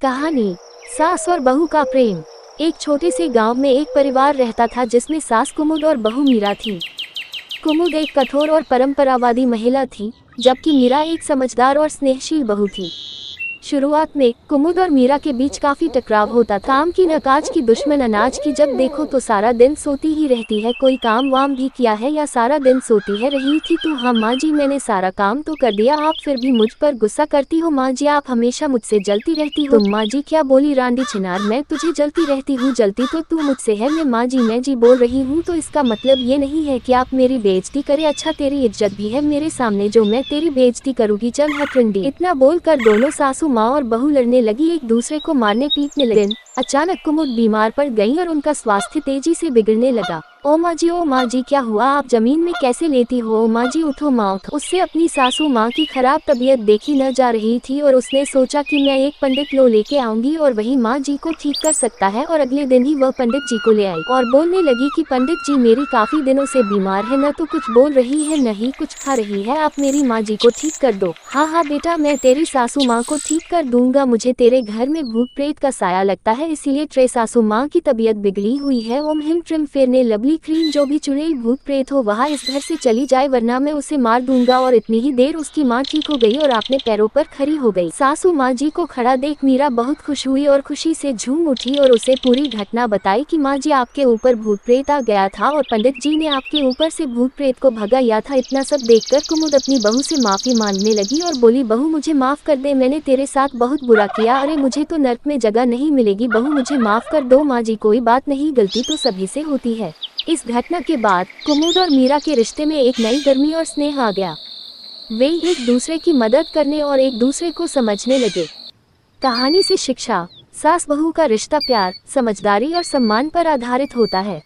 कहानी सास और बहू का प्रेम। एक छोटे से गांव में एक परिवार रहता था जिसमें सास कुमुद और बहू मीरा थी। कुमुद एक कठोर और परंपरावादी महिला थी, जबकि मीरा एक समझदार और स्नेहशील बहू थी। शुरुआत में कुमुद और मीरा के बीच काफी टकराव होता था। काम की न काज की दुश्मन, अनाज की जब देखो तो सारा दिन सोती ही रहती है। कोई काम वाम भी किया है या सारा दिन सोती है रही थी। तो हाँ माँ जी, मैंने सारा काम तो कर दिया, आप फिर भी मुझ पर गुस्सा करती हो। माँ जी, आप हमेशा मुझसे जलती रहती हो। तुम माँ जी क्या बोली रांडी चिनार, मैं तुझे जलती रहती हूँ? जलती तो तू मुझसे है। मैं जी बोल रही हूँ तो इसका मतलब ये नहीं है कि आप मेरी बेइज्जती करे। अच्छा, तेरी इज्जत भी है मेरे सामने जो मैं तेरी बेइज्जती करूँगी? चल हट रंडी। इतना बोलकर दोनों सासू माँ और बहू लड़ने लगी, एक दूसरे को मारने पीटने लगे। अचानक कुमुद बीमार पड़ गई और उनका स्वास्थ्य तेजी से बिगड़ने लगा। ओ माँ जी, क्या हुआ? आप जमीन में कैसे लेटी हो? ओ माँ जी, उठो माँ उठो। उससे अपनी सासू माँ की खराब तबीयत देखी न जा रही थी और उसने सोचा कि मैं एक पंडित लो लेके आऊंगी और वही माँ जी को ठीक कर सकता है। और अगले दिन ही वह पंडित जी को ले आई और बोलने लगी कि पंडित जी, मेरी काफी दिनों से बीमार है, न तो कुछ बोल रही है न ही कुछ खा रही है, आप मेरी माँ जी को ठीक कर दो। हाँ बेटा, मैं तेरी सासू माँ को ठीक कर दूंगा। मुझे तेरे घर में भूत प्रेत का साया लगता है, इसलिए तेरे सासू माँ की तबीयत बिगड़ी हुई है। ओम हिम ट्रिम फेरने लवली क्रीम, जो भी चुड़ैल भूत प्रेत हो वहाँ इस घर से चली जाए वरना मैं उसे मार दूंगा। और इतनी ही देर उसकी माँ ठीक हो गई और अपने पैरों पर खड़ी हो गई। सासू माँ जी को खड़ा देख मीरा बहुत खुश हुई और खुशी से झूम उठी और उसे पूरी घटना बताई कि माँ जी, आपके ऊपर भूत प्रेत आ गया था और पंडित जी ने आपके ऊपर से भूत प्रेत को भगाया था। इतना सब देखकर कुमुद अपनी बहू से माफी मांगने लगी और बोली, बहू मुझे माफ कर दे, मैंने तेरे साथ बहुत बुरा किया। अरे मुझे तो नर्क में जगह नहीं मिलेगी, बहू मुझे माफ कर दो। माँ जी, कोई बात नहीं, गलती तो सभी से होती है। इस घटना के बाद कुमुद और मीरा के रिश्ते में एक नई गर्मी और स्नेह आ गया। वे एक दूसरे की मदद करने और एक दूसरे को समझने लगे। कहानी से शिक्षा। सास बहू का रिश्ता प्यार, समझदारी और सम्मान पर आधारित होता है।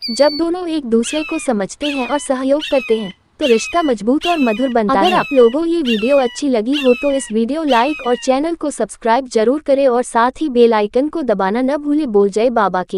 जब दोनों एक दूसरे को समझते हैं और सहयोग करते हैं तो रिश्ता मजबूत और मधुर बनता है। अगर आप लोगों ये वीडियो अच्छी लगी हो तो इस वीडियो लाइक और चैनल को सब्सक्राइब जरूर करें और साथ ही बेल आइकन को दबाना न भूले। बोल जय बाबा की।